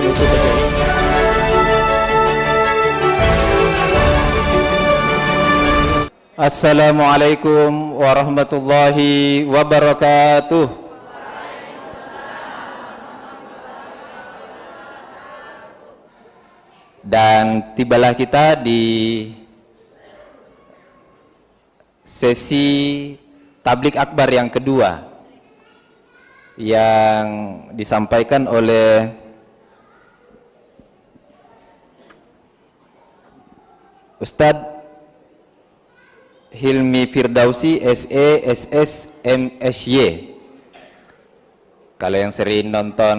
Telusur saja. Assalamualaikum warahmatullahi wabarakatuh. Dan tibalah kita di sesi tablik akbar yang kedua yang disampaikan oleh Ustadz Hilmi Firdausi SE SS MSY. Kalau yang sering nonton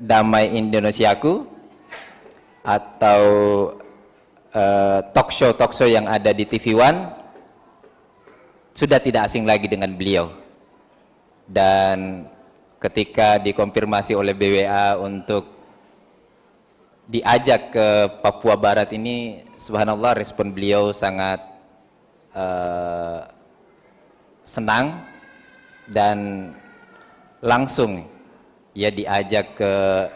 Damai Indonesiaku atau talk show yang ada di TV One, sudah tidak asing lagi dengan beliau. Dan ketika dikonfirmasi oleh BWA untuk diajak ke Papua Barat ini, subhanallah, respon beliau sangat senang dan langsung ya diajak ke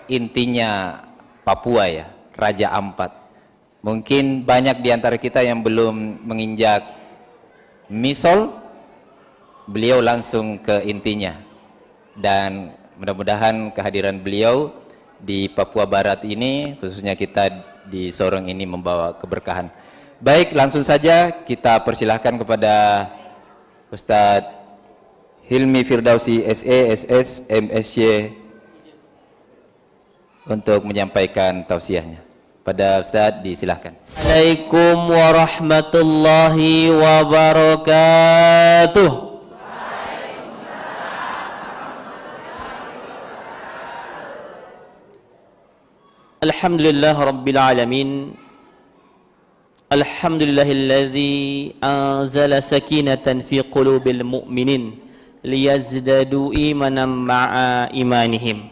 intinya Papua, ya, Raja Ampat. Mungkin banyak di antara kita yang belum menginjak misol, beliau langsung ke intinya. Dan mudah-mudahan kehadiran beliau di Papua Barat ini, khususnya kita di Sorong ini, membawa keberkahan. Baik, langsung saja kita persilahkan kepada Ustadz Hilmi Firdausi SE SS MSY untuk menyampaikan tausiahnya. Pada Ustadz disilahkan. Assalamualaikum warahmatullahi wabarakatuh. Alhamdulillah Rabbil Alamin. Alhamdulillahilladzi anzala sakinatan fi qulubil mu'minin liyazdadu imanan ma'a imanihim.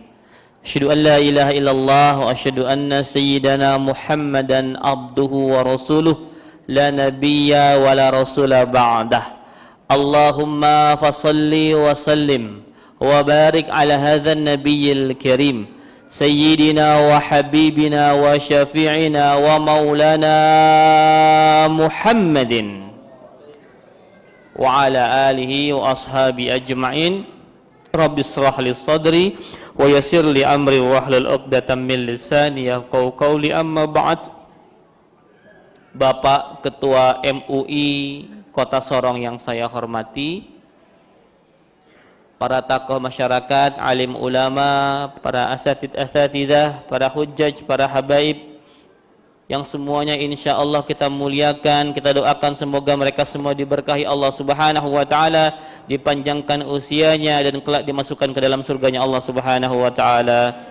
Asyhadu an la ilaha illallah wa asyhadu anna sayyidana Muhammadan abduhu wa rasuluh la nabiyya wa la rasula ba'dah. Allahumma fasalli wa sallim wa barik ala hadzal nabiyyil karim sayyidina wa habibina wa syafi'ina wa maulana Muhammadin wa ala alihi wa ashabi ajma'in. Rabbi israh li sadri wa yassir li amri wa hlul 'uqdatam min lisani yafqahu qawli. Amma ba'd. Bapak Ketua MUI Kota Sorong yang saya hormati, para tokoh masyarakat, alim ulama, para asatidzah, para hujjaj, para habaib yang semuanya insya Allah kita muliakan, kita doakan semoga mereka semua diberkahi Allah Subhanahu wa Ta'ala, dipanjangkan usianya dan kelak dimasukkan ke dalam surganya Allah Subhanahu wa Ta'ala.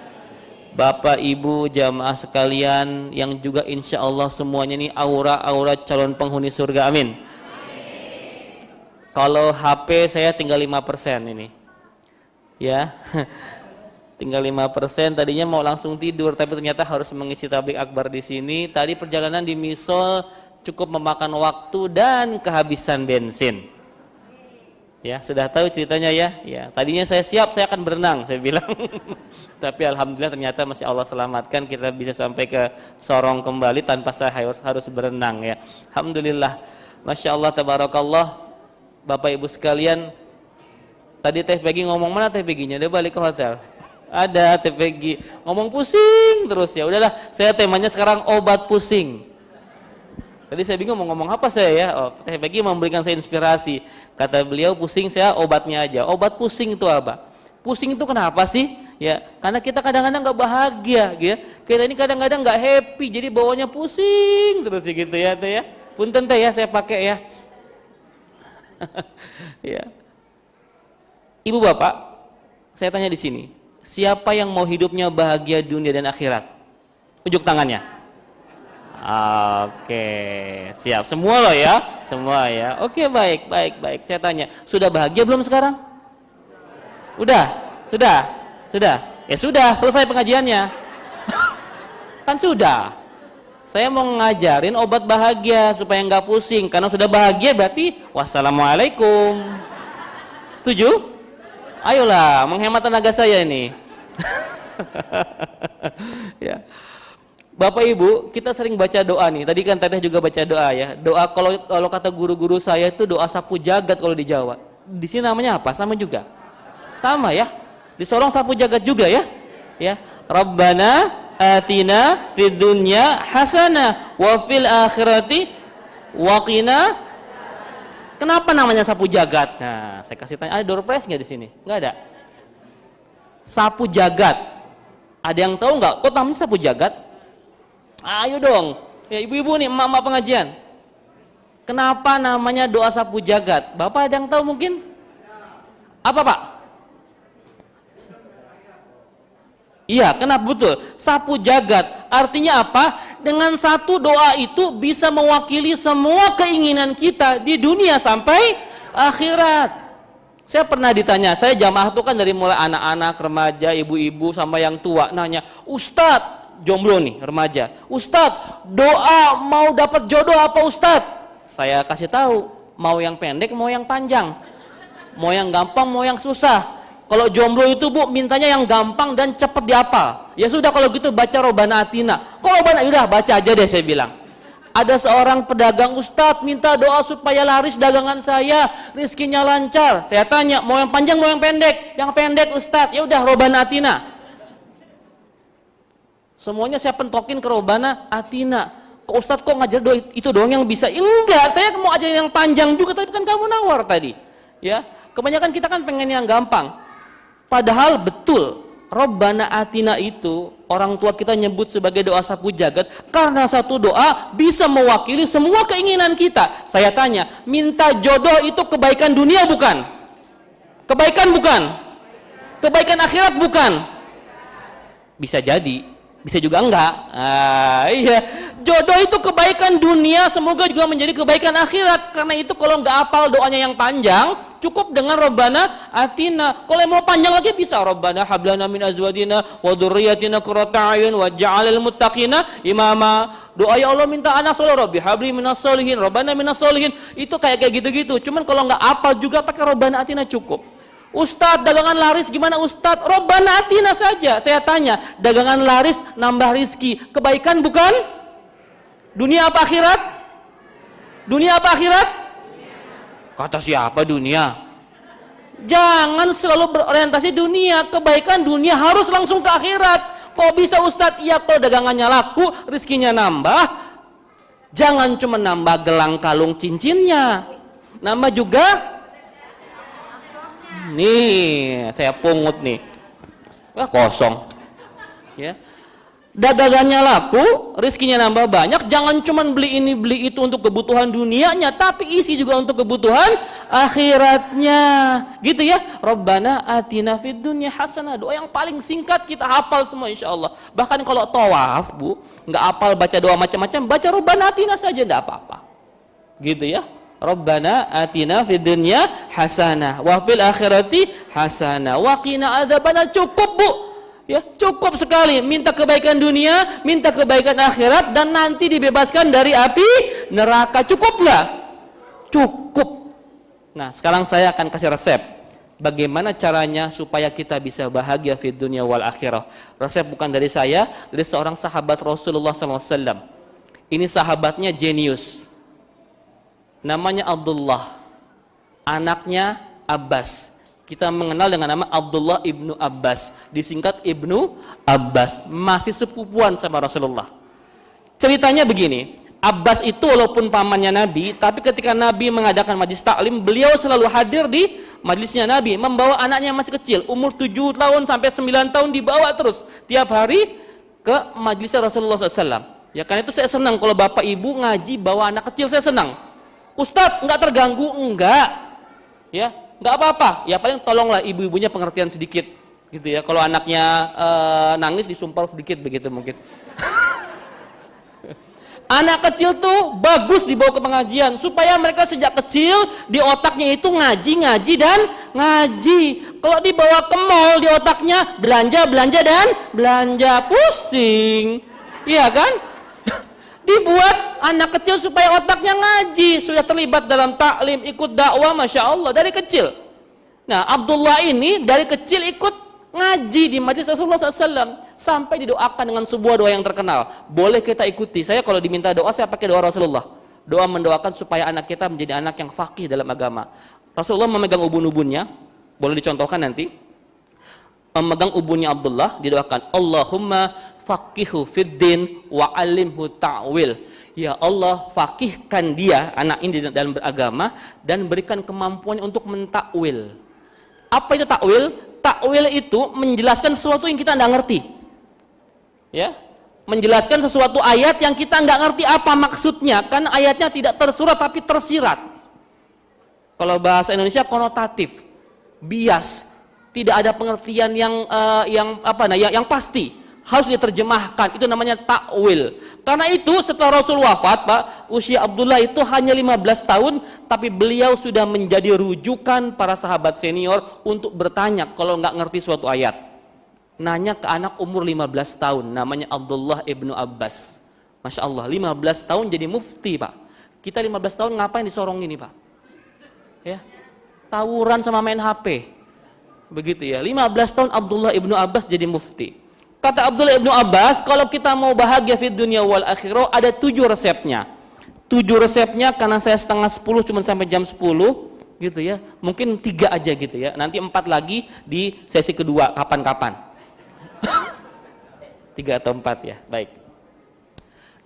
Bapak Ibu jamaah sekalian yang juga insya Allah semuanya ini aura-aura calon penghuni surga, amin. Kalau HP saya tinggal 5% ini, ya. Tinggal 5%. Tadinya mau langsung tidur, tapi ternyata harus mengisi tablik akbar di sini. Tadi perjalanan di misol cukup memakan waktu dan kehabisan bensin. Ya, sudah tahu ceritanya ya. Ya, tadinya saya siap, saya akan berenang, saya bilang. Tapi alhamdulillah ternyata masih Allah selamatkan, kita bisa sampai ke Sorong kembali tanpa saya harus berenang, ya. Alhamdulillah. Masya Allah, tabarakallah. Bapak Ibu sekalian, tadi Teh Peggy ngomong, mana Teh Peggy-nya? Dia balik ke hotel. Ada Teh Peggy ngomong pusing terus, ya udahlah, saya temanya sekarang obat pusing. Tadi saya bingung mau ngomong apa saya, ya. Oh, Teh Peggy memberikan saya inspirasi. Kata beliau, pusing saya obatnya aja. Obat pusing itu apa? Pusing itu kenapa sih? Ya, karena kita kadang-kadang nggak bahagia, ya. Kita ini kadang-kadang nggak happy, jadi bawanya pusing terus gitu, ya Teh, ya. Punten Teh, ya, saya pakai, ya. Ya. Ibu bapak, saya tanya di sini, siapa yang mau hidupnya bahagia dunia dan akhirat? Ujuk tangannya. Oke, siap. Semua loh, ya, semua, ya. Oke, baik. Saya tanya, sudah bahagia belum sekarang? Sudah. Ya sudah, selesai pengajiannya. Kan sudah. Saya mau ngajarin obat bahagia supaya nggak pusing. Karena sudah bahagia berarti wassalamualaikum. Setuju? Ayolah, menghemat tenaga saya ini. Ya. Bapak Ibu, kita sering baca doa nih. Tadi kan Teteh juga baca doa ya. Doa kalau kata guru-guru saya itu doa sapu jagat kalau di Jawa. Di sini namanya apa? Sama juga. Sama ya. Di Sorong sapu jagat juga ya. Ya. Rabbana atina fid dunya hasanah wa fil akhirati wa qina. Kenapa namanya sapu jagat? Nah, saya kasih tanya, ada door prize nggak di sini? Nggak ada. Sapu jagat. Ada yang tahu nggak? Kok namanya sapu jagat? Ayo dong. Ya, ibu-ibu nih, emak-emak pengajian. Kenapa namanya doa sapu jagat? Bapak ada yang tahu mungkin? Apa, Pak? Iya, kenapa betul? Sapu jagat. Artinya apa? Dengan satu doa itu bisa mewakili semua keinginan kita di dunia sampai akhirat. Saya pernah ditanya, saya jamaah itu kan dari mulai anak-anak, remaja, ibu-ibu sama yang tua nanya, Ustadz, jomblo nih, remaja, Ustadz, doa mau dapat jodoh apa Ustadz? Saya kasih tahu, mau yang pendek, mau yang panjang, mau yang gampang, mau yang susah. Kalau jomblo itu Bu, mintanya yang gampang dan cepat dihafal. Ya sudah kalau gitu baca Robbana Atina. Kalau Robbana, udah baca aja deh saya bilang. Ada seorang pedagang, Ustadz minta doa supaya laris dagangan saya, rizkinya lancar. Saya tanya, mau yang panjang, mau yang pendek? Yang pendek Ustadz, ya udah Robbana Atina. Semuanya saya pentokin ke Robbana Atina. Kok Ustadz kok ngajar doa itu doang yang bisa? Enggak, saya mau ajarin yang panjang juga, tapi kan kamu nawar tadi. Ya, kebanyakan kita kan pengen yang gampang. Padahal betul, Robbana Atina itu orang tua kita nyebut sebagai doa sapu jagat karena satu doa bisa mewakili semua keinginan kita. Saya tanya, minta jodoh itu kebaikan dunia bukan? Kebaikan bukan? Kebaikan akhirat bukan? Bisa jadi, bisa juga enggak. Iya, jodoh itu kebaikan dunia, semoga juga menjadi kebaikan akhirat. Karena itu kalau enggak hafal doanya yang panjang, cukup dengan Robbana Atina. Kalau mau panjang lagi bisa Robbana hablana min azwadina wa dzurriyyatina qurrata a'yun waj'alil muttaqina imama. Doa ya Allah minta anak soleh, Rabbi habli minas solihin, Robbana minas solihin. Itu kayak gitu-gitu. Cuman kalau enggak hafal juga pakai Robbana Atina cukup. Ustadz, dagangan laris gimana Ustadz? Robbana Atina saja. Saya tanya, dagangan laris nambah rizki, kebaikan bukan? Dunia apa akhirat? Dunia apa akhirat? Kata siapa dunia? Jangan selalu berorientasi dunia. Kebaikan dunia harus langsung ke akhirat. Kok bisa Ustadz? Iya, kalau dagangannya laku, rizkinya nambah. Jangan cuma nambah gelang kalung cincinnya, nambah juga. Nih, saya pungut nih. Wah, kosong. Ya. Dagangannya laku, rizkinya nambah banyak, jangan cuma beli ini beli itu untuk kebutuhan dunianya, tapi isi juga untuk kebutuhan akhiratnya. Gitu ya. Rabbana atina fid dunya hasanah. Doa yang paling singkat kita hafal semua insyaallah. Bahkan kalau tawaf, Bu, nggak hafal baca doa macam-macam, baca Rabbana atina saja enggak apa-apa. Gitu ya. Rabbana atina fid dunya hasanah wa fil akhirati hasanah wa qina adzabannar. Cukup, Bu. Ya, cukup sekali minta kebaikan dunia, minta kebaikan akhirat, dan nanti dibebaskan dari api neraka. Cukup nggak? Cukup. Nah, sekarang saya akan kasih resep bagaimana caranya supaya kita bisa bahagia fid dunya wal akhirah. Resep bukan dari saya, dari seorang sahabat Rasulullah SAW. Ini sahabatnya jenius, namanya Abdullah, anaknya Abbas. Kita mengenal dengan nama Abdullah ibnu Abbas, disingkat Ibnu Abbas, masih sepupuan sama Rasulullah. Ceritanya begini, Abbas itu walaupun pamannya Nabi, tapi ketika Nabi mengadakan majlis taklim, beliau selalu hadir di majlisnya Nabi, membawa anaknya masih kecil, umur 7 tahun sampai 9 tahun, dibawa terus tiap hari ke majlisnya Rasulullah SAW. Ya, karena itu saya senang kalau bapak ibu ngaji bawa anak kecil, saya senang. Ustadz, enggak terganggu? Enggak. Ya, nggak apa-apa, ya paling tolonglah ibu-ibunya pengertian sedikit gitu ya. Kalau anaknya nangis disumpal sedikit begitu mungkin. Anak kecil tuh bagus dibawa ke pengajian supaya mereka sejak kecil di otaknya itu ngaji dan ngaji. Kalau dibawa ke mall di otaknya belanja dan belanja, pusing, iya kan? Dibuat anak kecil supaya otaknya ngaji, sudah terlibat dalam taklim, ikut dakwah, masya Allah dari kecil. Nah, Abdullah ini dari kecil ikut ngaji di majelis Rasulullah SAW sampai didoakan dengan sebuah doa yang terkenal. Boleh kita ikuti. Saya kalau diminta doa, saya pakai doa Rasulullah. Doa mendoakan supaya anak kita menjadi anak yang faqih dalam agama. Rasulullah memegang ubun-ubunnya, boleh dicontohkan nanti. Memegang ubunnya Abdullah, didoakan, Allahumma faqihu fiddin wa alimhu ta'wil. Ya Allah, faqihkan dia, anak ini dalam beragama, dan berikan kemampuan untuk mentakwil. Apa itu takwil? Takwil itu menjelaskan sesuatu yang kita tidak ngerti. Ya, menjelaskan sesuatu ayat yang kita nggak ngerti apa maksudnya, karena ayatnya tidak tersurat tapi tersirat. Kalau bahasa Indonesia konotatif, bias, tidak ada pengertian yang pasti. Harus diterjemahkan, itu namanya takwil. Karena itu setelah Rasul wafat, Pak, usia Abdullah itu hanya 15 tahun, tapi beliau sudah menjadi rujukan para sahabat senior untuk bertanya kalau nggak ngerti suatu ayat. Nanya ke anak umur 15 tahun, namanya Abdullah ibnu Abbas. Masya Allah, 15 tahun jadi mufti, Pak. Kita 15 tahun ngapain di Sorong ini, Pak? Ya, tawuran sama main HP. Begitu ya, 15 tahun Abdullah ibnu Abbas jadi mufti. Kata Abdullah ibnu Abbas, kalau kita mau bahagia di dunia wal akhirah, ada 7 resepnya. 7 resepnya, karena saya setengah 10 cuma sampai jam 10 gitu ya, mungkin 3 aja gitu ya, nanti 4 lagi di sesi kedua kapan-kapan. 3 atau 4 ya, baik.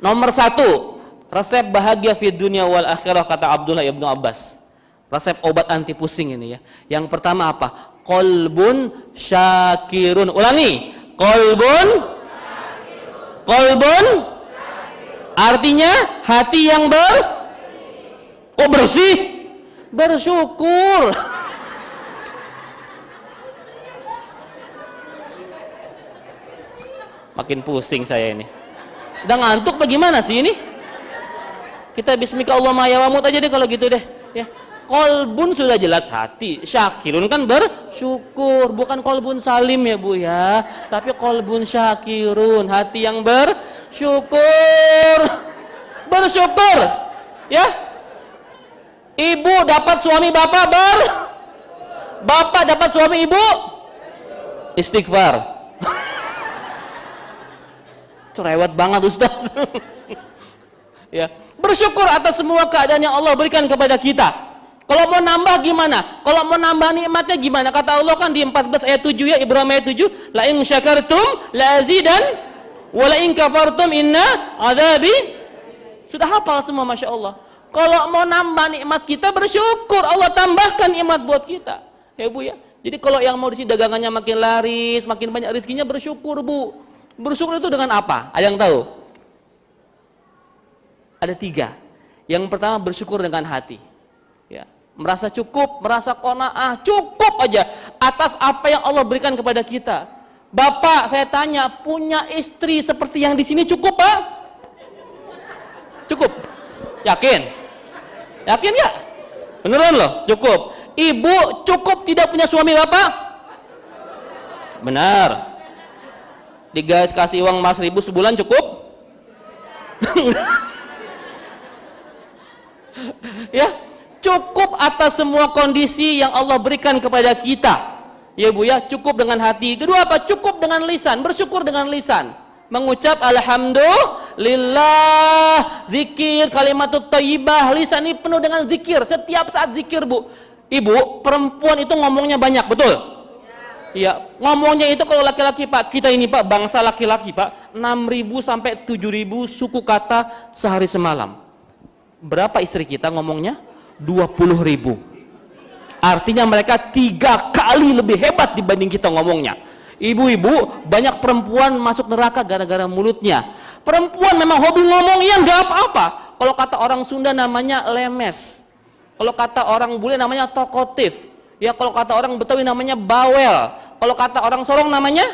Nomor 1 resep bahagia di dunia wal akhirah, kata Abdullah ibnu Abbas, resep obat anti pusing ini ya. Yang pertama apa? Qalbun syakirun. Ulangi, kolbun artinya hati yang bersih, bersyukur. Makin pusing saya ini. Udah ngantuk bagaimana sih ini? Kita bismika Allahumma ya wamut aja deh kalau gitu deh ya. Kolbun sudah jelas hati, syakirun kan bersyukur, bukan kolbun salim ya Bu ya, tapi kolbun syakirun, hati yang bersyukur, ya. Ibu dapat suami bapak bapak dapat suami ibu istighfar. Cerewet banget Ustaz. Ya, bersyukur atas semua keadaan yang Allah berikan kepada kita. Kalau mau nambah gimana? Kalau mau nambah nikmatnya gimana? Kata Allah kan di 14 ayat 7 ya, Ibrahim ayat 7, la in syakartum la azidan wa la in kafartum inna adzabi. Sudah hafal semua, Masya Allah. Kalau mau nambah nikmat kita, bersyukur, Allah tambahkan nikmat buat kita ya Bu ya. Jadi kalau yang mau di sini dagangannya makin laris, makin banyak rezekinya, bersyukur Bu. Bersyukur itu dengan apa? Ada yang tahu? Ada 3. Yang pertama, bersyukur dengan hati ya. Merasa cukup, merasa qanaah, cukup aja atas apa yang Allah berikan kepada kita. Bapak, saya tanya, punya istri seperti yang di sini cukup, Pak? Cukup? Yakin? Yakin ya? Beneran loh, cukup. Ibu cukup tidak punya suami Bapak? Benar. Dikasih uang mas 1.000 sebulan cukup? Ya, cukup atas semua kondisi yang Allah berikan kepada kita ya Bu ya, cukup dengan hati. Kedua apa? Cukup dengan lisan, bersyukur dengan lisan, mengucap alhamdulillah, zikir, kalimatut thayyibah. Lisan ini penuh dengan zikir, setiap saat zikir Bu. Ibu, perempuan itu ngomongnya banyak, betul? Iya, ngomongnya itu kalau laki-laki Pak, kita ini Pak, bangsa laki-laki Pak, 6.000 sampai 7.000 suku kata sehari semalam. Berapa istri kita ngomongnya? 20.000. Artinya mereka 3 kali lebih hebat dibanding kita ngomongnya. Ibu-ibu, banyak perempuan masuk neraka gara-gara mulutnya. Perempuan memang hobi ngomong, ya nggak apa-apa. Kalau kata orang Sunda namanya lemes. Kalau kata orang bule namanya tokotif. Ya, kalau kata orang Betawi namanya bawel. Kalau kata orang Sorong namanya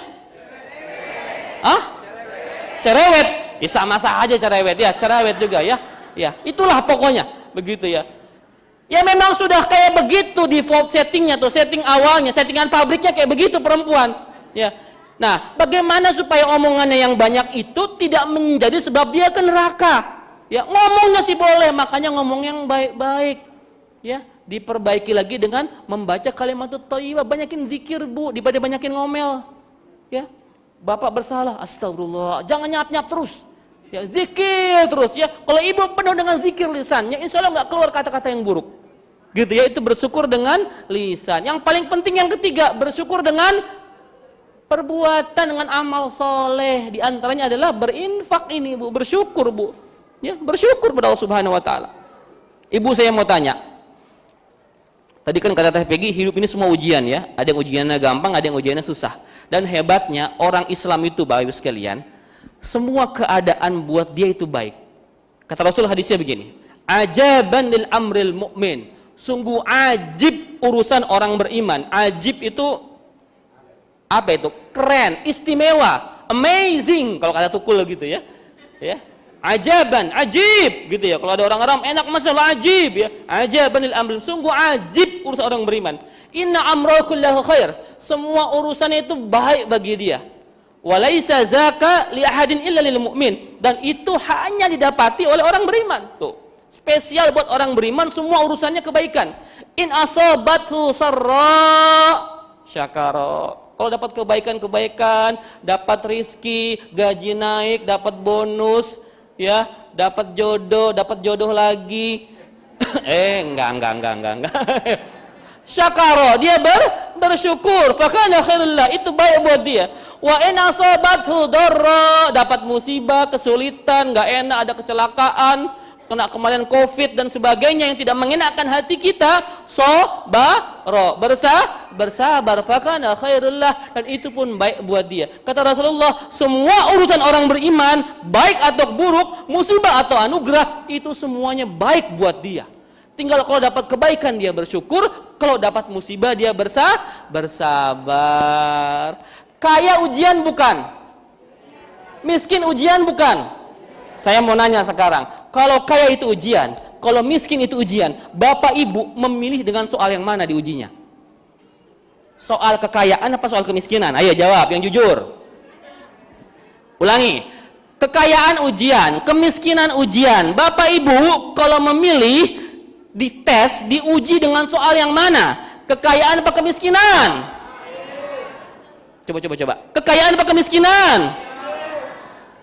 cerewet. Ya, sama saja cerewet ya, cerewet juga ya. Ya, itulah pokoknya, begitu ya. Ya memang sudah kayak begitu default settingnya tuh, setting awalnya, settingan pabriknya kayak begitu perempuan. Ya. Nah, bagaimana supaya omongannya yang banyak itu tidak menjadi sebab dia ke neraka? Ya, ngomongnya sih boleh, makanya ngomong yang baik-baik. Ya, diperbaiki lagi dengan membaca kalimatut thayyibah, banyakin zikir Bu, daripada banyakin ngomel. Ya. Bapak bersalah, astagfirullah, jangan nyap-nyap terus. Ya, zikir terus ya. Kalau ibu penuh dengan zikir lisannya, insya Allah nggak keluar kata-kata yang buruk. Gitu ya, itu bersyukur dengan lisan. Yang paling penting yang ketiga, bersyukur dengan perbuatan, dengan amal soleh. Di antaranya adalah berinfak ini Bu, bersyukur Bu. Ya, bersyukur pada Allah Subhanahu wa taala. Ibu, saya mau tanya. Tadi kan kata Teh Peggy, hidup ini semua ujian ya. Ada yang ujiannya gampang, ada yang ujiannya susah. Dan hebatnya orang Islam itu Bapak Ibu sekalian, semua keadaan buat dia itu baik. Kata Rasul hadisnya begini, ajaban lil amril mu'min. Sungguh ajib urusan orang beriman. Ajib itu apa itu? Keren, istimewa, amazing kalau kata Tukul gitu ya. Ya. Ajaban, ajib gitu ya. Kalau ada orang Arab enak masalah ajib ya. Ajabanil amr, sungguh ajib urusan orang beriman. Inna amrahu kullahu khair. Semua urusannya itu baik bagi dia. Walaisa zaka li ahadin illa lil mu'min. Dan itu hanya didapati oleh orang beriman. Tuh. Spesial buat orang beriman, semua urusannya kebaikan. In asabathu sarra syakara. Kalau dapat kebaikan-kebaikan, dapat rizki, gaji naik, dapat bonus, ya, dapat jodoh lagi. Enggak. Syakara, dia bersyukur. Fakana khairullah, itu baik buat dia. Wa in asabathu darra, dapat musibah, kesulitan, enggak enak, ada kecelakaan, kena kemarin Covid dan sebagainya yang tidak mengenakan hati kita, bersabar, fakana khairullah, dan itu pun baik buat dia. Kata Rasulullah, semua urusan orang beriman, baik atau buruk, musibah atau anugerah, itu semuanya baik buat dia. Tinggal kalau dapat kebaikan dia bersyukur, kalau dapat musibah dia bersabar. Kaya ujian bukan? Miskin ujian bukan? Saya mau nanya sekarang, kalau kaya itu ujian, kalau miskin itu ujian, Bapak Ibu memilih dengan soal yang mana diujinya? Soal kekayaan apa soal kemiskinan? Ayo jawab yang jujur. Ulangi. Kekayaan ujian, kemiskinan ujian. Bapak Ibu kalau memilih dites, diuji dengan soal yang mana? Kekayaan apa kemiskinan? Coba. Kekayaan apa kemiskinan?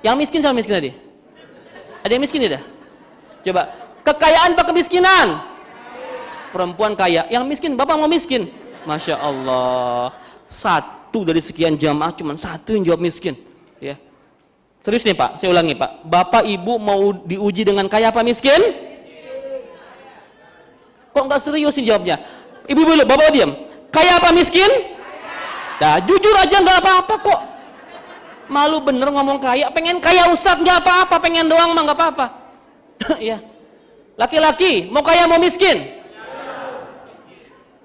Yang miskin sama miskin tadi? Ada yang miskin tidak? Coba, kekayaan apa kemiskinan? Perempuan kaya, yang miskin, bapak mau miskin? Masya Allah, satu dari sekian jamaah cuma satu yang jawab miskin. Ya, serius nih Pak, saya ulangi Pak. Bapak ibu mau diuji dengan kaya apa miskin? Kok nggak serius sih jawabnya? Ibu boleh, bapak diam. Kaya apa miskin? Nah, jujur aja nggak apa-apa kok. Malu bener ngomong kaya, pengen kaya Ustaz nggak apa-apa, pengen doang mah nggak apa-apa. Ya, laki-laki mau kaya mau miskin?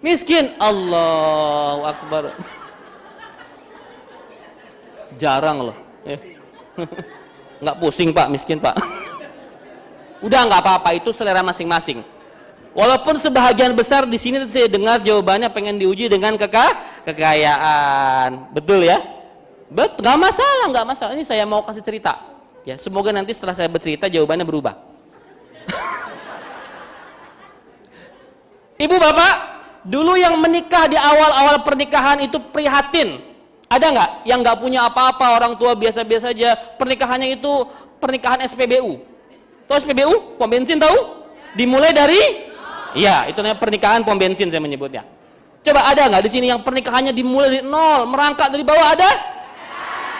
Miskin, Allahu Akbar. Jarang loh. Nggak pusing Pak, miskin Pak. Udah nggak apa-apa, itu selera masing-masing. Walaupun sebahagian besar di sini saya dengar jawabannya pengen diuji dengan kekayaan, betul ya? Betul, nggak masalah. Ini saya mau kasih cerita. Ya, semoga nanti setelah saya bercerita jawabannya berubah. Ibu bapak, dulu yang menikah di awal-awal pernikahan itu prihatin. Ada nggak yang nggak punya apa-apa, orang tua biasa-biasa aja, pernikahannya itu pernikahan SPBU. Tahu SPBU? Pom bensin tahu? Dimulai dari? Iya, itu namanya pernikahan pom bensin saya menyebutnya. Coba ada nggak di sini yang pernikahannya dimulai dari nol, merangkak dari bawah, ada?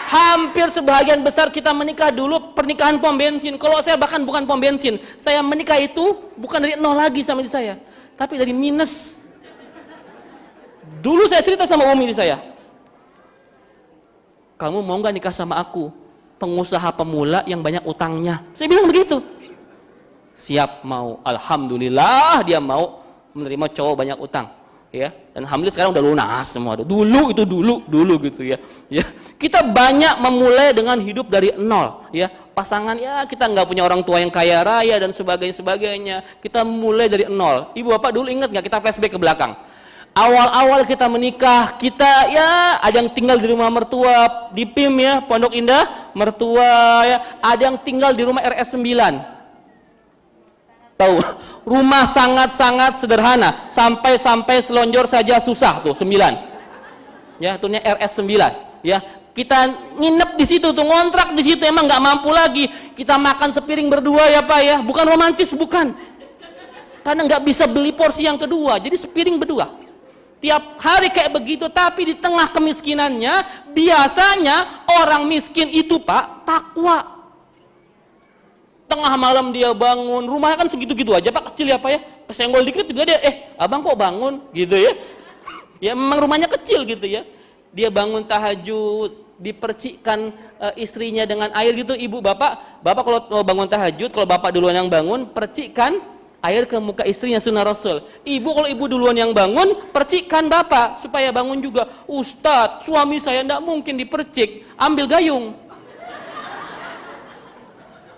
Hampir sebagian besar kita menikah dulu pernikahan pom bensin. Kalau saya bahkan bukan pom bensin, saya menikah itu bukan dari nol lagi sama istri saya, tapi dari minus. Dulu saya cerita sama umi saya, kamu mau nggak nikah sama aku, pengusaha pemula yang banyak utangnya? Saya bilang begitu. Siap, mau. Alhamdulillah dia mau menerima cowok banyak utang. Ya, dan alhamdulillah sekarang udah lunas semua. Dulu gitu ya. Ya, kita banyak memulai dengan hidup dari nol. Ya, pasangan ya kita nggak punya orang tua yang kaya raya dan sebagainya. Kita mulai dari nol. Ibu bapak dulu ingat nggak, kita flashback ke belakang. Awal-awal kita menikah, kita ya ada yang tinggal di rumah mertua di PIM ya, Pondok Indah, mertua ya. Ada yang tinggal di rumah RS 9. Tahu, rumah sangat-sangat sederhana, sampai selonjor saja susah tuh 9. Ya, tuhnya RS 9. Ya, kita nginep di situ tuh, ngontrak di situ, emang nggak mampu lagi. Kita makan sepiring berdua ya Pak ya, bukan romantis, bukan. Karena nggak bisa beli porsi yang kedua, jadi sepiring berdua. Tiap hari kayak begitu, tapi di tengah kemiskinannya, biasanya orang miskin itu Pak, takwa. Tengah malam dia bangun, rumahnya kan segitu-gitu aja Pak, kecil ya Pak ya, kesenggol dikit juga dia, abang kok bangun, gitu ya. Ya memang rumahnya kecil gitu ya. Dia bangun tahajud, dipercikkan istrinya dengan air gitu, ibu bapak kalau bangun tahajud, kalau bapak duluan yang bangun, percikkan air ke muka istrinya, sunnah Rasul. Ibu kalau ibu duluan yang bangun, percikkan bapak supaya bangun juga. Ustadz, suami saya tidak mungkin dipercik, ambil gayung,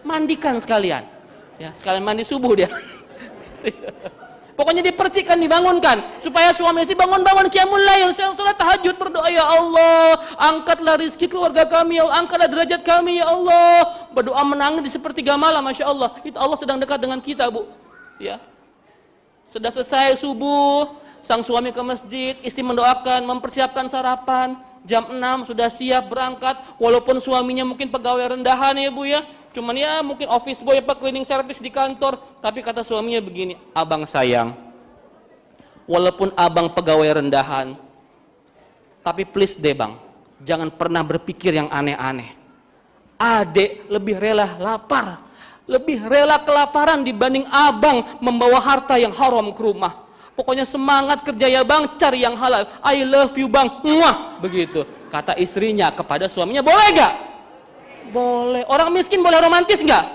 mandikan sekalian, ya sekalian mandi subuh dia. Pokoknya dipercikkan, dibangunkan supaya suami istri bangun-bangun qiyamul lail, salat tahajud, berdoa, ya Allah, angkatlah rizki keluarga kami, ya Allah, angkatlah derajat kami, ya Allah. Berdoa menangis di sepertiga malam, masya Allah. Itu Allah sedang dekat dengan kita, Bu. Ya, sudah selesai subuh, sang suami ke masjid, istri mendoakan, mempersiapkan sarapan. Jam 6 sudah siap berangkat, walaupun suaminya mungkin pegawai rendahan ya Bu ya, cuman ya mungkin office boy apa cleaning service di kantor, tapi kata suaminya begini, abang sayang, walaupun abang pegawai rendahan, tapi please deh bang, jangan pernah berpikir yang aneh-aneh. Adek lebih rela lapar, lebih rela kelaparan dibanding abang membawa harta yang haram ke rumah. Pokoknya semangat kerja ya bang, cari yang halal. I love you bang, muah, begitu kata istrinya kepada suaminya. Boleh gak? Boleh. Orang miskin boleh romantis gak?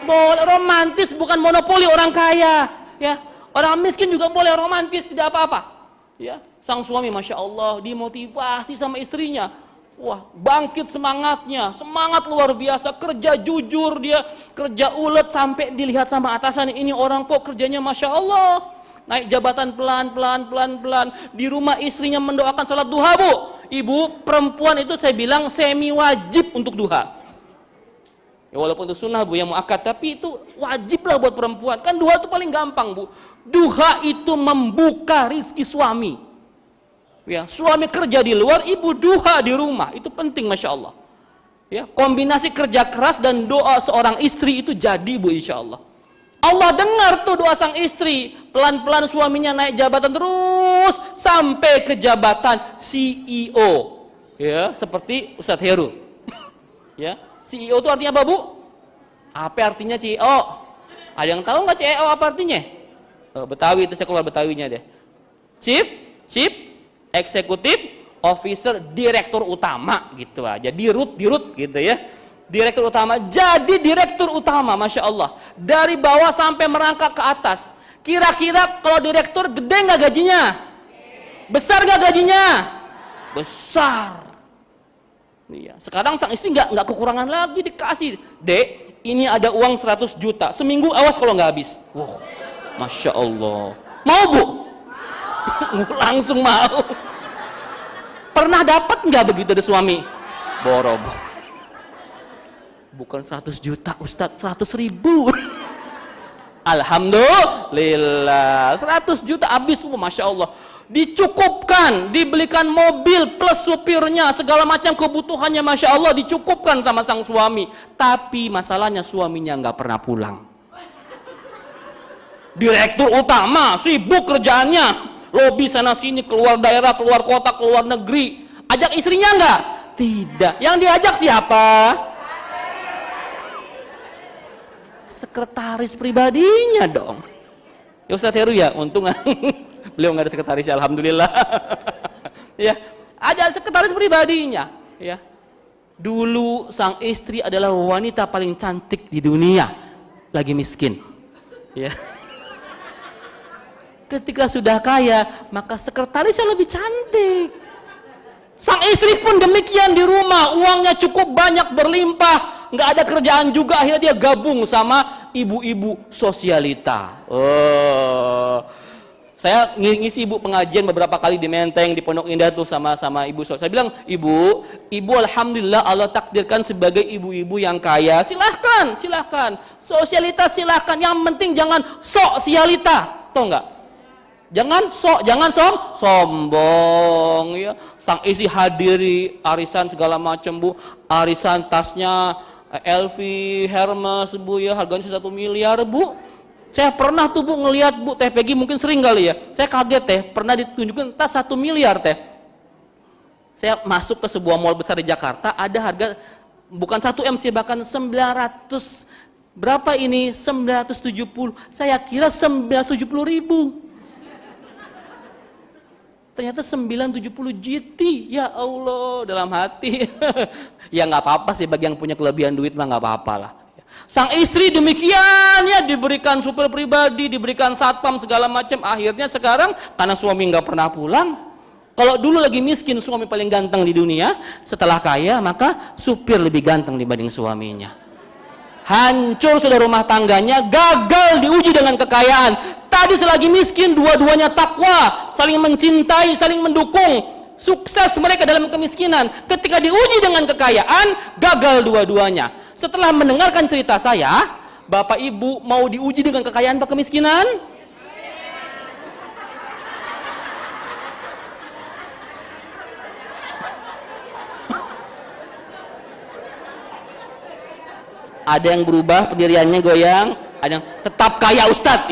Boleh. Romantis bukan monopoli orang kaya, ya. Orang miskin juga boleh romantis, tidak apa-apa, ya. Sang suami masya Allah dimotivasi sama istrinya. Wah, bangkit semangatnya, semangat luar biasa, kerja jujur dia, kerja ulet sampai dilihat sama atasannya, ini orang kok kerjanya masya Allah. Naik jabatan pelan-pelan. Di rumah istrinya mendoakan sholat duha, Bu. Ibu, perempuan itu saya bilang semi wajib untuk duha. Ya, walaupun itu sunnah Bu yang muakkad, tapi itu wajib lah buat perempuan. Kan duha itu paling gampang Bu. Duha itu membuka rizki suami. Ya, suami kerja di luar, ibu duha di rumah. Itu penting, masya Allah. Ya, kombinasi kerja keras dan doa seorang istri itu jadi Bu, insya Allah. Allah dengar tuh doa sang istri, pelan-pelan suaminya naik jabatan terus sampai ke jabatan CEO, ya seperti Ustadz Heru. Ya, CEO itu artinya apa Bu? Apa artinya CEO? Ada yang tahu nggak CEO apa artinya? Betawi itu saya keluar Betawinya deh. Chief Executive Officer, Direktur Utama gitu aja, dirut gitu ya. Direktur utama, jadi direktur utama, masya Allah. Dari bawah sampai merangkak ke atas. Kira-kira kalau direktur gede nggak gajinya? Besar nggak gajinya? Besar. Iya. Sekarang sang istri nggak kekurangan lagi, dikasih. Dek, ini ada uang 100 juta. Seminggu awas kalau nggak habis. Wah, masya Allah. Mau Bu? Langsung mau. Pernah dapat nggak begitu dari suami? Boro-boro. Bukan 100 juta Ustadz, 100.000. Alhamdulillah, 100 juta habis, masya Allah. Dicukupkan, dibelikan mobil plus supirnya, segala macam kebutuhannya, masya Allah dicukupkan sama sang suami. Tapi masalahnya suaminya nggak pernah pulang. Direktur utama, sibuk kerjaannya, lobi sana sini, keluar daerah, keluar kota, keluar negeri. Ajak istrinya nggak? Tidak. Yang diajak siapa? Sekretaris pribadinya dong. Ya Ustadz Heru ya, untung beliau nggak ada sekretaris, alhamdulillah. Ya, ada sekretaris pribadinya. Ya, dulu sang istri adalah wanita paling cantik di dunia, lagi miskin. Ya, ketika sudah kaya, maka sekretarisnya lebih cantik. Sang istri pun demikian di rumah, uangnya cukup banyak, berlimpah, nggak ada kerjaan juga, akhirnya dia gabung sama ibu-ibu sosialita. Saya ngisi ibu pengajian beberapa kali di Menteng, di Pondok Indah tuh sama ibu. Saya bilang, ibu alhamdulillah Allah takdirkan sebagai ibu-ibu yang kaya. Silahkan. Sosialitas silahkan. Yang penting jangan sosialita, tau nggak? Jangan sombong ya. Sang isi hadiri arisan segala macam bu, arisan tasnya LV, Hermes bu ya, harganya 1 miliar bu. Saya pernah tuh bu ngelihat bu, Teh Peggy mungkin sering kali ya. Saya kaget teh, pernah ditunjukkan tas 1 miliar teh. Saya masuk ke sebuah mall besar di Jakarta, ada harga bukan 1 M sih, bahkan 900 berapa ini? 970. Saya kira 970.000. Ternyata 970 GT. Ya Allah, dalam hati. Ya nggak apa-apa sih, bagi yang punya kelebihan duit mah nggak apa-apa lah. Sang istri demikian ya, diberikan supir pribadi, diberikan satpam segala macam. Akhirnya sekarang karena suami nggak pernah pulang. Kalau dulu lagi miskin suami paling ganteng di dunia, setelah kaya maka supir lebih ganteng dibanding suaminya. Hancur sudah rumah tangganya, gagal diuji dengan kekayaan. Tadi selagi miskin dua-duanya takwa, saling mencintai, saling mendukung. Sukses mereka dalam kemiskinan. Ketika diuji dengan kekayaan, gagal dua-duanya. Setelah mendengarkan cerita saya, Bapak Ibu mau diuji dengan kekayaan atau kemiskinan? Ada yang berubah pendiriannya goyang, ada yang tetap kaya Ustadz.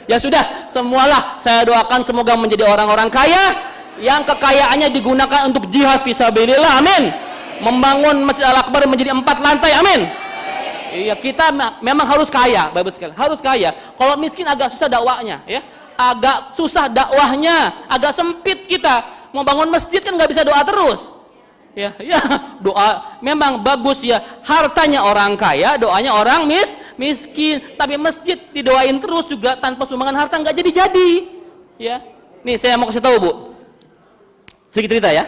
Ya sudah, semualah saya doakan semoga menjadi orang-orang kaya yang kekayaannya digunakan untuk jihad fisabilillah, amin. Membangun Masjid Al-Akbar menjadi 4 lantai, amin. Iya, kita memang harus kaya, bagus sekali, harus kaya. Kalau miskin agak susah dakwahnya, ya, agak susah dakwahnya, agak sempit kita. Mau bangun masjid kan nggak bisa doa terus, ya, doa memang bagus ya. Hartanya orang kaya, doanya orang miskin. Tapi masjid didoain terus juga tanpa sumbangan harta nggak jadi, ya. Nih saya mau kasih tahu bu. Sedikit cerita ya.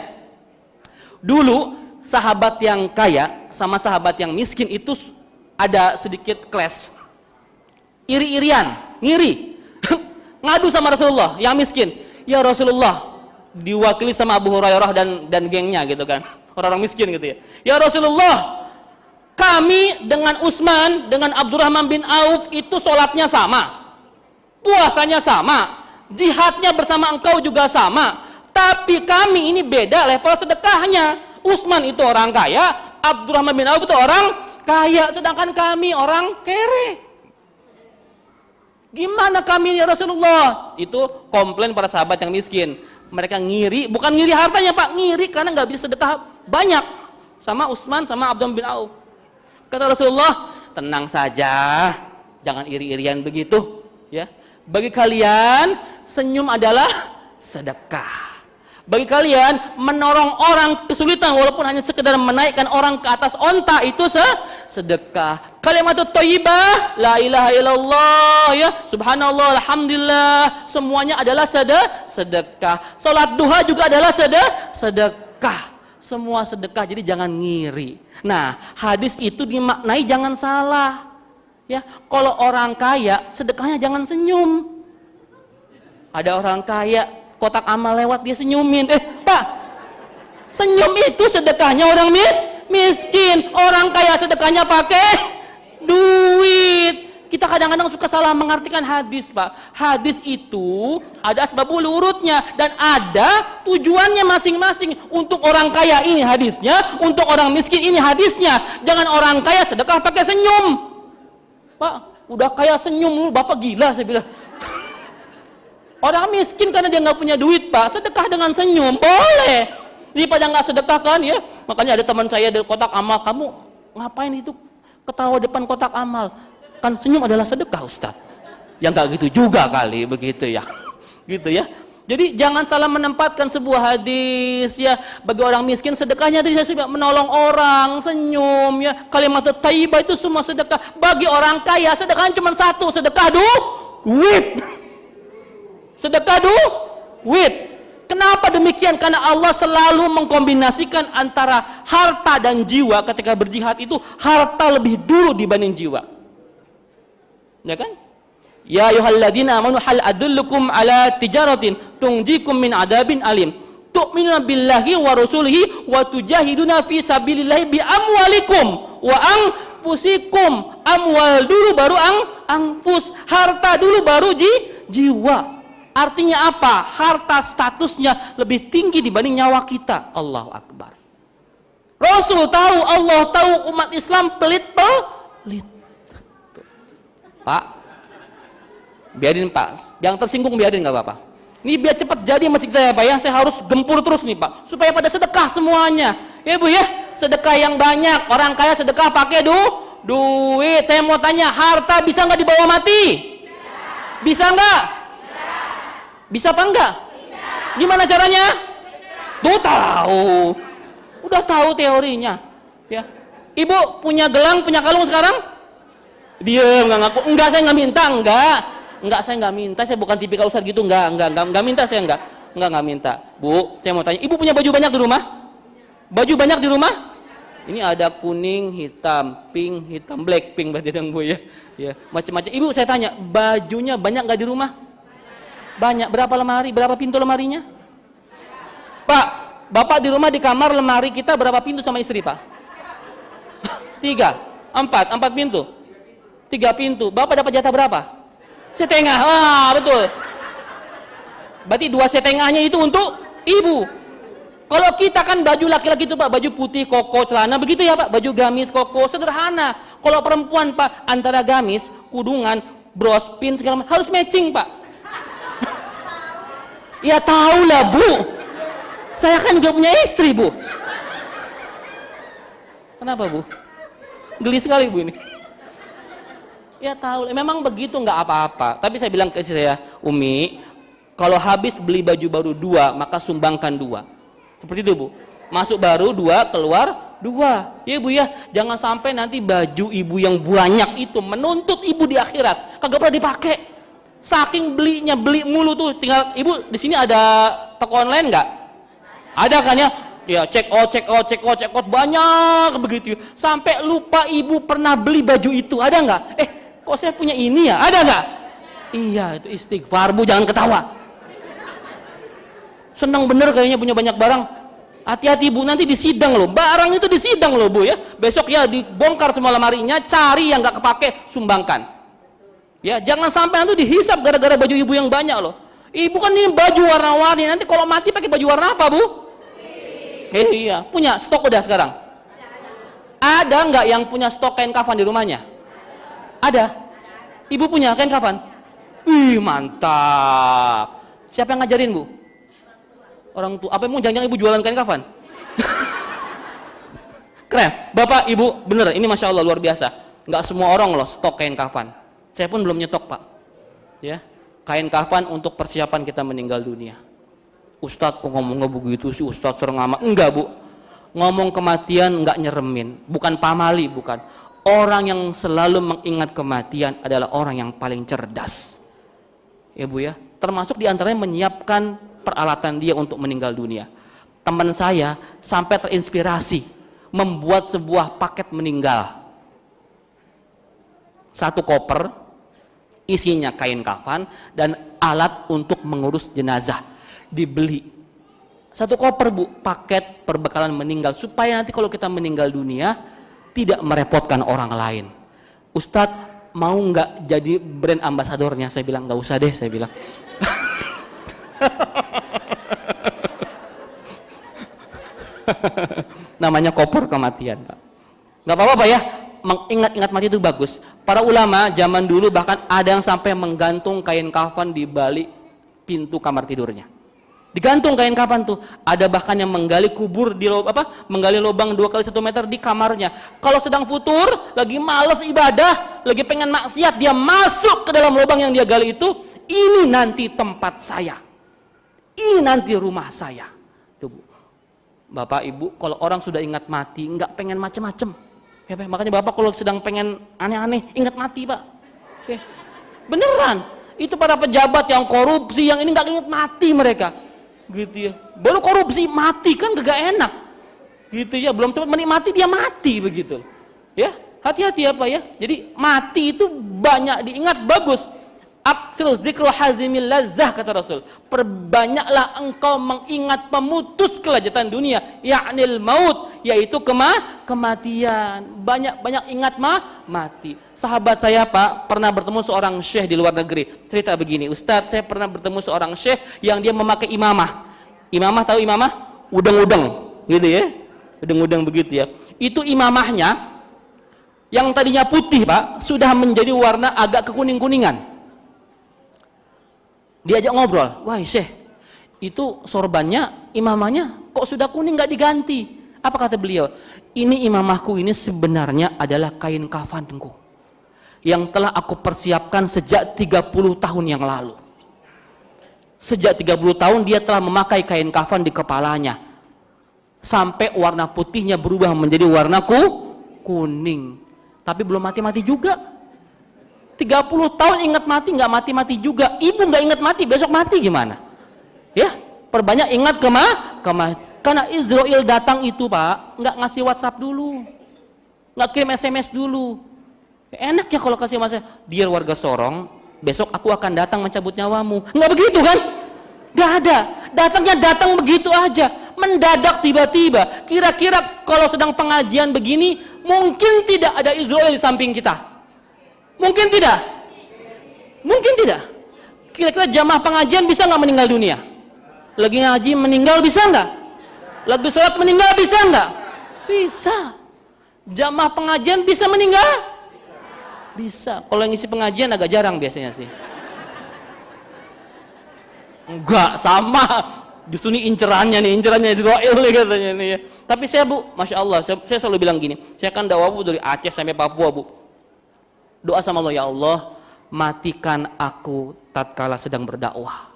Dulu sahabat yang kaya sama sahabat yang miskin itu ada sedikit clash. Iri-irian, ngiri. Ngadu sama Rasulullah yang miskin. Ya Rasulullah, diwakili sama Abu Hurairah dan gengnya gitu kan. Orang-orang miskin gitu ya. Ya Rasulullah, kami dengan Utsman, dengan Abdurrahman bin Auf itu sholatnya sama. Puasanya sama. Jihadnya bersama engkau juga sama. Tapi kami ini beda level sedekahnya. Utsman itu orang kaya, Abdurrahman bin Auf itu orang kaya, sedangkan kami orang kere. Gimana kami ya Rasulullah? Itu komplain para sahabat yang miskin. Mereka ngiri, bukan ngiri hartanya Pak, ngiri karena nggak bisa sedekah banyak sama Utsman sama Abdurrahman bin Auf. Kata Rasulullah, tenang saja, jangan iri-irian begitu, ya. Bagi kalian senyum adalah sedekah. Bagi kalian menolong orang kesulitan walaupun hanya sekedar menaikkan orang ke atas onta itu sedekah. Kalimatut thayyibah, la ilaha illallah ya, subhanallah, alhamdulillah, semuanya adalah sedekah. Salat duha juga adalah sedekah. Semua sedekah, jadi jangan ngiri. Nah, hadis itu dimaknai jangan salah. Ya, kalau orang kaya sedekahnya jangan senyum. Ada orang kaya kotak amal lewat dia senyumin. Pak, senyum itu sedekahnya orang miskin. Orang kaya sedekahnya pakai duit. Kita kadang-kadang suka salah mengartikan hadis, Pak. Hadis itu ada asbabul urutnya dan ada tujuannya masing-masing. Untuk orang kaya ini hadisnya, untuk orang miskin ini hadisnya. Jangan orang kaya sedekah pakai senyum. Pak, udah kaya senyum lu, Bapak gila saya bilang. Orang miskin karena dia nggak punya duit, Pak, sedekah dengan senyum boleh. Daripada nggak sedekah kan ya. Makanya ada teman saya di kotak amal, kamu ngapain itu ketawa depan kotak amal? Kan senyum adalah sedekah, Ustaz. Ya nggak gitu juga kali begitu ya. Gitu ya. Jadi jangan salah menempatkan sebuah hadis ya. Bagi orang miskin sedekahnya tadi saya sudah menolong orang, senyum ya. Kalimat thayyibah itu semua sedekah. Bagi orang kaya sedekahnya cuma satu, sedekah duit. Sedekah duit. Kenapa demikian? Karena Allah selalu mengkombinasikan antara harta dan jiwa. Ketika berjihad itu harta lebih dulu dibanding jiwa. Ya kan? Ya ayyuhalladzina amanu hal adullukum ala tijaratin tunjikum min adabin alim. Tu'minuna billahi wa rasulihi wa tujahiduna fi sabilillahi bi amwalikum wa anfusikum. Amwal dulu baru anfus, harta dulu baru jiwa. Artinya apa? Harta statusnya lebih tinggi dibanding nyawa kita. Allahu Akbar. Rasul tahu, Allah tahu, umat Islam pelit. Pak, biarin Pak, yang tersinggung biarin nggak apa-apa. Ini biar cepat jadi masjid kita ya Pak ya. Saya harus gempur terus nih Pak, supaya pada sedekah semuanya. Ya Bu ya, sedekah yang banyak. Orang kaya sedekah pakai duit. Saya mau tanya, harta bisa nggak dibawa mati? Bisa nggak? Bisa apa enggak? Gimana caranya? Tuh tahu. Udah tahu teorinya. Ya. Ibu punya gelang, punya kalung sekarang? Diam, nggak ngaku. Enggak, saya nggak minta, enggak. Enggak, saya nggak minta. Saya bukan tipikal ustadz gitu, enggak minta, saya enggak minta. Bu, saya mau tanya, ibu punya baju banyak di rumah? Baju banyak di rumah? Ini ada kuning, hitam, pink, hitam, black, pink berarti dong Bu ya. Ya, macam-macam. Ibu saya tanya, bajunya banyak nggak di rumah? Banyak. Berapa lemari? Berapa pintu lemarinya? Pak, Bapak di rumah di kamar lemari kita berapa pintu sama istri Pak? 4 pintu. 3 pintu. Bapak dapat jatah berapa? Setengah. Betul. Berarti 2 setengahnya itu untuk ibu. Kalau kita kan baju laki-laki itu Pak, baju putih, koko, celana, begitu ya Pak? Baju gamis, koko, sederhana. Kalau perempuan Pak, antara gamis, kudungan, bros, pin, segala macam, harus matching Pak. Ya tahulah Bu. Saya kan juga punya istri Bu. Kenapa Bu? Geli sekali Bu ini. Ya tahu, memang begitu nggak apa-apa. Tapi saya bilang ke istri saya, Umi, kalau habis beli baju baru 2, maka sumbangkan 2. Seperti itu Bu. Masuk baru 2, keluar 2. Ya Bu ya, jangan sampai nanti baju ibu yang banyak itu menuntut ibu di akhirat, kagak pernah dipakai. Saking belinya, beli mulu tuh. Tinggal ibu di sini ada toko online nggak? Ada kan ya? Ya check out banyak begitu. Sampai lupa ibu pernah beli baju itu. Ada nggak? Kok saya punya ini ya? Ada nggak? Iya, itu istighfar Bu, jangan ketawa. Senang bener kayaknya punya banyak barang. Hati-hati Bu, nanti disidang loh. Barang itu disidang loh Bu ya. Besok ya dibongkar semua lemarinya, cari yang nggak kepake, sumbangkan. Ya, jangan sampai nanti dihisap gara-gara baju ibu yang banyak loh. Ibu kan ini baju warna-warni, nanti kalau mati pakai baju warna apa Bu? Iya, punya stok udah sekarang. Ada nggak yang punya stok kain kafan di rumahnya? Ada. Ibu punya kain kafan? Wih, mantap. Siapa yang ngajarin Bu? Orang tua. Apa emang jangan-jangan ibu jualan kain kafan? Keren. Bapak, Ibu, bener. Ini Masya Allah luar biasa. Nggak semua orang loh stok kain kafan. Saya pun belum nyetok Pak. Ya, kain kafan untuk persiapan kita meninggal dunia. Ustadz kok ngomongnya begitu sih, Ustadz serem amat. Enggak Bu, ngomong kematian enggak nyeremin, bukan pamali, bukan. Orang yang selalu mengingat kematian adalah orang yang paling cerdas. Ya Bu ya, termasuk diantaranya menyiapkan peralatan dia untuk meninggal dunia. Teman saya sampai terinspirasi membuat sebuah paket meninggal. 1 koper isinya kain kafan dan alat untuk mengurus jenazah. Dibeli 1 koper Bu, paket perbekalan meninggal, supaya nanti kalau kita meninggal dunia tidak merepotkan orang lain. Ustadz mau nggak jadi brand ambasadornya? Saya bilang nggak usah deh, saya bilang. Namanya koper kematian Pak. Nggak apa-apa Pak ya, mengingat-ingat mati itu bagus. Para ulama zaman dulu bahkan ada yang sampai menggantung kain kafan di balik pintu kamar tidurnya. Digantung kain kafan tuh. Ada bahkan yang menggali kubur di menggali lubang 2 kali 1 meter di kamarnya. Kalau sedang futur, lagi males ibadah, lagi pengen maksiat, dia masuk ke dalam lubang yang dia gali itu. Ini nanti tempat saya. Ini nanti rumah saya. Tuh Bu. Bapak Ibu, kalau orang sudah ingat mati, nggak pengen macem-macem. Ya, makanya Bapak kalau sedang pengen aneh-aneh, ingat mati Pak. Oke. Beneran. Itu para pejabat yang korupsi, yang ini nggak ingat mati mereka. Gitu ya. Baru korupsi mati kan gak enak. Gitu ya, belum sempat menikmati dia mati begitu. Ya, hati-hati ya Pak ya. Jadi mati itu banyak diingat, bagus. Aksiru zikru hazimil lazzah, kata Rasul. Perbanyaklah engkau mengingat pemutus kelezatan dunia, ya'nil maut, yaitu kematian. Banyak-banyak ingat mati. Sahabat saya, Pak, pernah bertemu seorang syekh di luar negeri. Cerita begini, Ustadz, saya pernah bertemu seorang syekh yang dia memakai imamah. Imamah, tahu imamah? Udeng-udeng, gitu ya. Udeng-udeng begitu ya. Itu imamahnya yang tadinya putih, Pak, sudah menjadi warna agak kekuning-kuningan. Diajak ngobrol, wah Syekh, itu sorbannya, imamahnya kok sudah kuning nggak diganti? Apa kata beliau? Ini imamahku ini sebenarnya adalah kain kafanku yang telah aku persiapkan sejak 30 tahun yang lalu. Sejak 30 tahun dia telah memakai kain kafan di kepalanya sampai warna putihnya berubah menjadi warna kuning. Tapi belum mati-mati juga. 30 tahun ingat mati, nggak mati-mati juga. Ibu nggak ingat mati, besok mati gimana? Ya, perbanyak ingat karena Israel datang itu, Pak, nggak ngasih WhatsApp dulu, nggak kirim SMS dulu. Enak ya kalau kasih WhatsApp, dear warga Sorong, besok aku akan datang mencabut nyawamu. Nggak begitu kan? Nggak ada. Datang begitu aja, mendadak tiba-tiba. Kira-kira kalau sedang pengajian begini, mungkin tidak ada Israel di samping kita. Mungkin tidak? Mungkin tidak. Kira-kira jamaah pengajian bisa nggak meninggal dunia? Lagi ngaji meninggal bisa nggak? Lagi sholat meninggal bisa nggak? Bisa. Jamaah pengajian bisa meninggal? Bisa. Kalau yang ngisi pengajian agak jarang biasanya sih. Enggak, sama. Justru ini incerannya Israel nih katanya nih ya. Tapi saya, Bu, Masya Allah, saya selalu bilang gini, saya kan dakwah, Bu, dari Aceh sampai Papua, Bu. Doa sama Allah, ya Allah, matikan aku tatkala sedang berdakwah.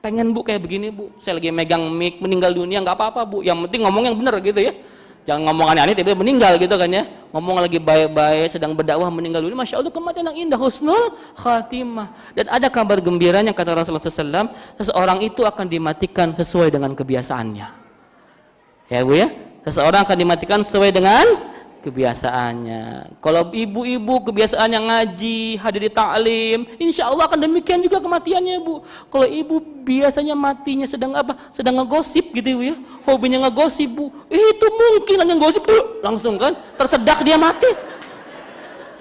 Pengen, Bu, kayak begini, Bu. Saya lagi megang mic, meninggal dunia nggak apa-apa, Bu. Yang penting ngomong yang benar gitu ya. Jangan ngomong aneh-aneh tiba-tiba meninggal gitu kan ya. Ngomong lagi baik-baik sedang berdakwah meninggal dunia, Masya Allah, kematian yang indah, husnul khatimah. Dan ada kabar gembiranya, kata Rasulullah SAW, seseorang itu akan dimatikan sesuai dengan kebiasaannya. Ya, Bu ya. Seseorang akan dimatikan sesuai dengan kebiasaannya. Kalau ibu-ibu kebiasaannya ngaji, hadir di ta'lim, insya Allah akan demikian juga kematiannya, Bu. Kalau ibu biasanya matinya sedang apa? Sedang ngegosip gitu ya, hobinya ngegosip, Bu. Itu mungkin hanya ngegosip, langsung kan tersedak dia mati.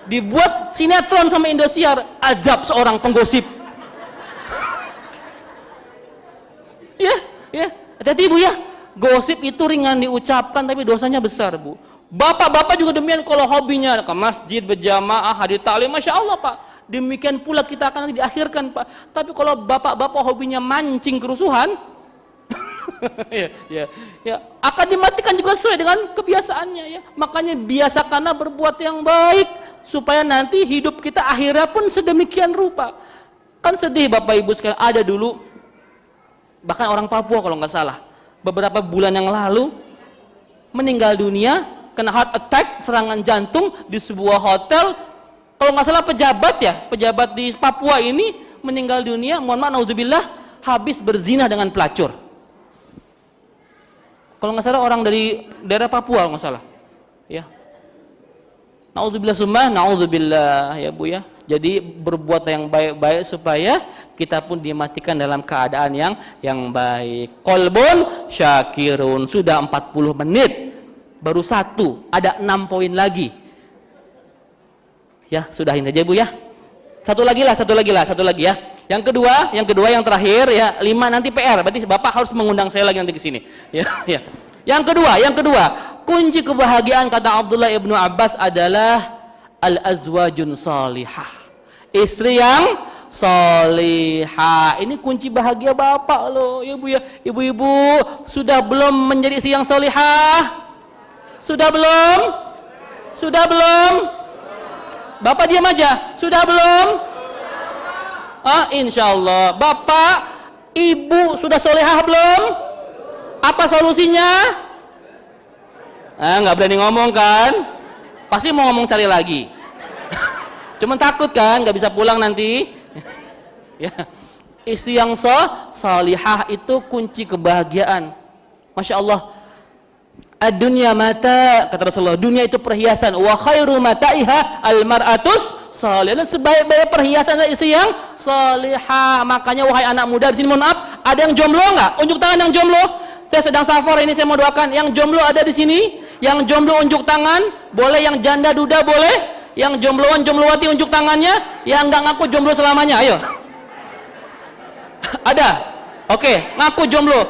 Dibuat sinetron sama Indosiar, ajab seorang penggosip. Ya, hati-hati, Bu ya. Gosip itu ringan diucapkan tapi dosanya besar, Bu. Bapak-bapak juga demikian, kalau hobinya ke masjid berjamaah, hadir ta'lim, Masya Allah, Pak. Demikian pula kita akan nanti diakhirkan, Pak. Tapi kalau bapak-bapak hobinya mancing kerusuhan, ya, akan dimatikan juga sesuai dengan kebiasaannya ya. Makanya biasakanlah berbuat yang baik supaya nanti hidup kita akhirnya pun sedemikian rupa. Kan sedih, Bapak Ibu sekalian, ada dulu bahkan orang Papua kalau nggak salah, beberapa bulan yang lalu meninggal dunia kena heart attack, serangan jantung di sebuah hotel. Kalau nggak salah pejabat di Papua ini meninggal dunia, mohon maaf, naudzubillah, habis berzina dengan pelacur. Kalau nggak salah orang dari daerah Papua, kalau nggak salah, ya. Naudzubillah summa, naudzubillah ya, Bu ya. Jadi berbuat yang baik-baik supaya kita pun dimatikan dalam keadaan yang baik. Qalbun syakirun, sudah 40 menit. Baru satu, ada 6 poin lagi. Ya, sudahin aja, Bu ya. Satu lagi ya. Yang kedua yang terakhir ya, 5 nanti PR. Berarti Bapak harus mengundang saya lagi nanti ke sini. Ya. Yang kedua, kunci kebahagiaan kata Abdullah ibnu Abbas adalah al-azwajun salihah. Istri yang salihah. Ini kunci bahagia Bapak loh, ya, Bu ya. Ibu-ibu, sudah belum menjadi istri yang salihah? Sudah belum? Bapak diam aja. Sudah belum? Insya Allah. Bapak, Ibu sudah solehah belum? Apa solusinya? Nggak berani ngomong kan? Pasti mau ngomong cari lagi. Cuman takut kan, nggak bisa pulang nanti. Ya. Istri yang salihah itu kunci kebahagiaan. Masya Allah. Ad-dunya mata, kata Rasulullah, dunia itu perhiasan. Wa khairu mataiha al-mar'atus salihah. Dan sebaik-baik perhiasan adalah istri yang salihah. Makanya wahai anak muda di sini, mohon maaf, ada yang jomblo enggak? Unjuk tangan yang jomblo. Saya sedang safar ini, saya mau doakan. Yang jomblo ada di sini? Yang jomblo unjuk tangan, boleh. Yang janda duda boleh. Yang jombloan jomblowati unjuk tangannya. Yang enggak ngaku jomblo selamanya, ayo. Ada? Oke, ngaku jomblo.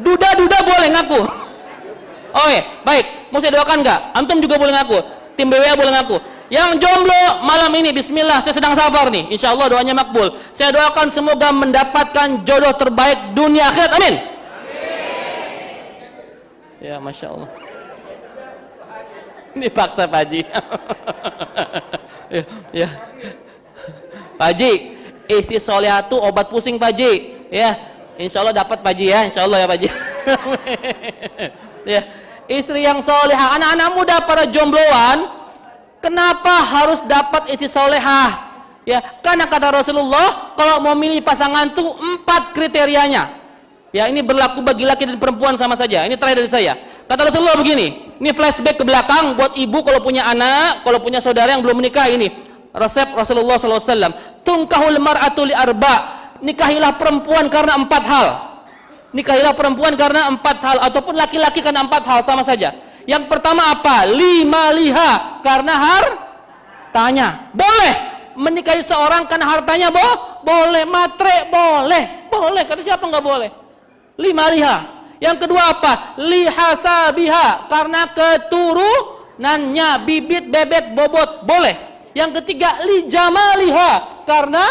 Duda-duda boleh ngaku. Oke, baik. Mau saya doakan enggak? Antum juga boleh ngaku. Tim BWA boleh ngaku. Yang jomblo malam ini, bismillah, saya sedang safar nih. Insya Allah doanya makbul. Saya doakan semoga mendapatkan jodoh terbaik dunia akhirat. Amin. Ya, Masya Allah. Ini paksa Pak Haji. Ya. Pak Haji, istri solehah itu obat pusing Pak Haji. Ya, insya Allah dapat Pak Haji ya. Insya Allah ya Pak Haji. Ya, istri yang solehah. Anak-anak muda para jombloan, kenapa harus dapat istri solehah? Ya, karena kata Rasulullah, kalau mau milih pasangan tuh 4 kriterianya. Ya, ini berlaku bagi laki dan perempuan sama saja. Ini terakhir dari saya. Kata Rasulullah begini, ini flashback ke belakang buat ibu kalau punya anak, kalau punya saudara yang belum menikah ini. Resep Rasulullah SAW. Tungkahul mar'atu li arba. Nikahilah perempuan karena 4 hal. Nikahilah perempuan karena 4 hal, ataupun laki-laki karena 4 hal, sama saja. Yang pertama apa? Lima liha, karena hartanya. Boleh menikahi seorang karena hartanya, boleh. Matre boleh. Kata siapa nggak boleh? Lima liha. Yang kedua apa? Lihasabiha, karena keturunannya, bibit, bebek, bobot, boleh. Yang ketiga lijamaliha, karena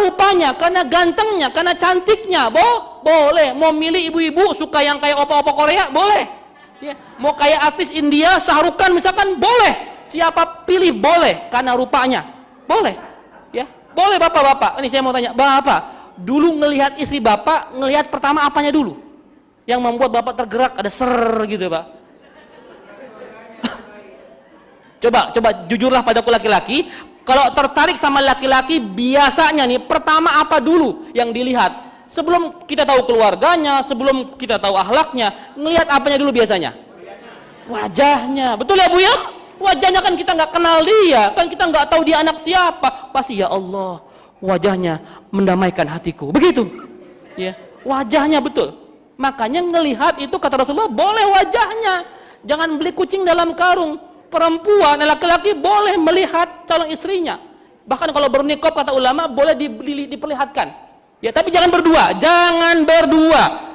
rupanya, karena gantengnya, karena cantiknya, boleh. Mau milih ibu-ibu suka yang kayak opa-opa Korea, boleh. Ya. Mau kayak artis India, Shah Rukh Khan misalkan, boleh. Siapa pilih boleh, karena rupanya, boleh. Ya, boleh bapak-bapak. Ini saya mau tanya, bapak, dulu ngelihat istri bapak, ngelihat pertama apanya dulu? Yang membuat bapak tergerak, ada ser gitu pak. Coba jujurlah padaku laki-laki. Kalau tertarik sama laki-laki, biasanya nih pertama apa dulu yang dilihat? Sebelum kita tahu keluarganya, sebelum kita tahu akhlaknya, ngelihat apanya dulu biasanya? Wajahnya. Betul ya Bu ya? Wajahnya kan kita nggak kenal dia, kan kita nggak tahu dia anak siapa. Pasti ya Allah, wajahnya mendamaikan hatiku. Begitu. Ya, wajahnya betul. Makanya ngelihat itu kata Rasulullah, boleh wajahnya. Jangan beli kucing dalam karung. Perempuan, laki-laki boleh melihat calon istrinya. Bahkan kalau bernikah kata ulama boleh diperlihatkan. Ya, tapi jangan berdua.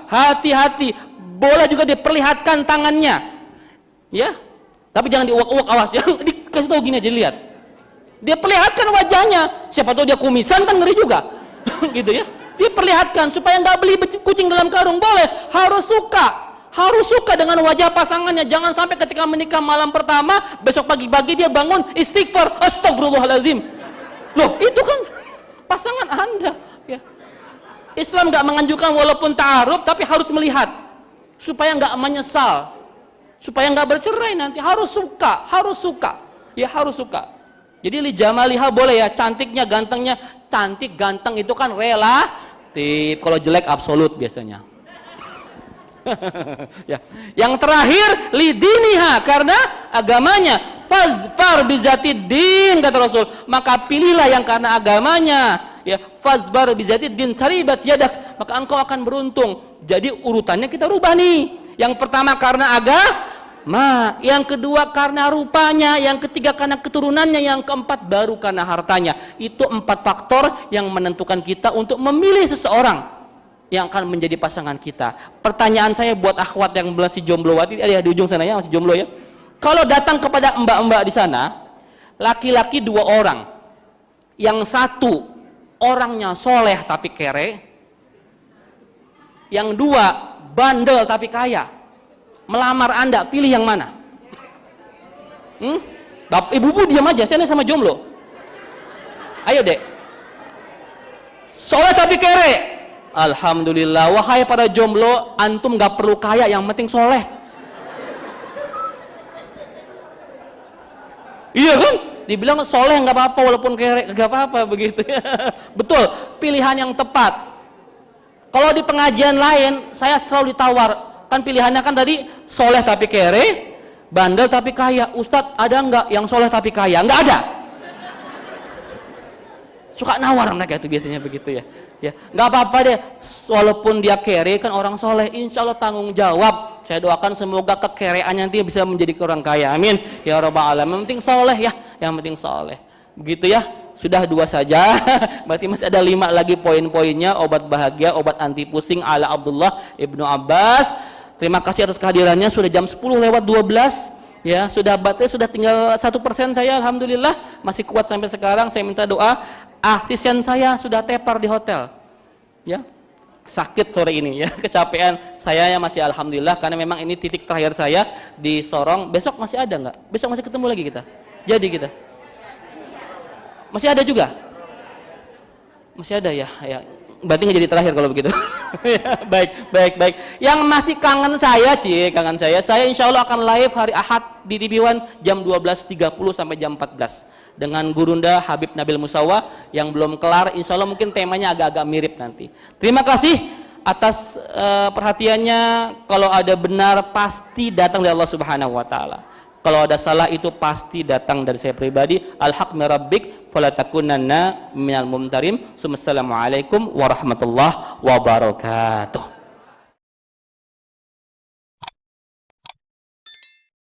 Hati-hati. Boleh juga diperlihatkan tangannya. Ya. Tapi jangan diuak-uak, awas ya. Dikasih tahu gini aja, lihat. Dia perlihatkan wajahnya. Siapa tahu dia kumisan kan ngeri juga. Gitu ya. Diperlihatkan supaya nggak beli kucing dalam karung, boleh. Harus suka dengan wajah pasangannya. Jangan sampai ketika menikah malam pertama, besok pagi-pagi dia bangun istighfar, astagfirullahaladzim. Loh, itu kan pasangan Anda. Ya. Islam nggak menganjurkan walaupun ta'aruf, tapi harus melihat supaya nggak menyesal, supaya nggak bercerai nanti. Harus suka. Ya, harus suka. Jadi li jamaliha boleh ya, cantiknya, gantengnya. Cantik, ganteng itu kan relatif. Kalau jelek absolut biasanya. Ya. Yang terakhir lidiniha, karena agamanya. Fazfar bizatiddin, kata Rasul. Maka pilihlah yang karena agamanya. Ya, fazfar bizatiddin saribat yadak, maka engkau akan beruntung. Jadi urutannya kita rubah nih. Yang pertama karena agama, yang kedua karena rupanya, yang ketiga karena keturunannya, yang keempat baru karena hartanya. Itu 4 faktor yang menentukan kita untuk memilih seseorang yang akan menjadi pasangan kita. Pertanyaan saya buat akhwat yang masih jomblowati, ada di ujung sana ya, masih jomblo ya. Kalau datang kepada mbak-mbak di sana, laki-laki 2 orang, yang satu orangnya soleh tapi kere, yang 2 bandel tapi kaya, melamar Anda, pilih yang mana? Ibu-ibu diam aja, saya sama jomblo. Ayo dek. Soleh tapi kere, alhamdulillah. Wahai para jomblo, antum gak perlu kaya, yang penting soleh. Iya kan? Dibilang soleh nggak apa-apa, walaupun kere nggak apa-apa begitu. Betul, pilihan yang tepat. Kalau di pengajian lain, saya selalu ditawar, kan pilihannya kan tadi soleh tapi kere, bandel tapi kaya. Ustadz, ada nggak yang soleh tapi kaya? Nggak ada. Suka nawar mereka itu biasanya begitu ya. Ya, nggak apa-apa deh, walaupun dia kere kan orang soleh, insya Allah tanggung jawab. Saya doakan semoga kekereannya nanti bisa menjadi orang kaya, amin ya rabbal alamin. Yang penting soleh ya, yang penting soleh. Begitu ya, sudah 2 saja. Berarti masih ada 5 lagi poin-poinnya. Obat bahagia, obat anti pusing ala Abdullah ibnu Abbas. Terima kasih atas kehadirannya. Sudah jam 10:12. Ya, sudah baterai sudah tinggal 1% saya, alhamdulillah masih kuat sampai sekarang. Saya minta doa. Asisten saya sudah tepar di hotel, ya, sakit sore ini ya, kecapean. Saya ya masih alhamdulillah karena memang ini titik terakhir saya di Sorong. Besok masih ada nggak? Besok masih ketemu lagi kita? Jadi kita masih ada juga? Masih ada ya? Ya. Berarti nggak jadi terakhir kalau begitu. Ya, baik. Yang masih kangen saya insya Allah akan live hari Ahad di TV One jam 12.30 sampai jam 14 dengan Gurunda Habib Nabil Musawa yang belum kelar. Insya Allah mungkin temanya agak-agak mirip nanti. Terima kasih atas perhatiannya. Kalau ada benar pasti datang dari Allah Subhanahu Wa Taala. Kalau ada salah itu pasti datang dari saya pribadi. Al-haq min rabbik fala takunanna minal mumtarin. Assalamualaikum warahmatullahi wabarakatuh.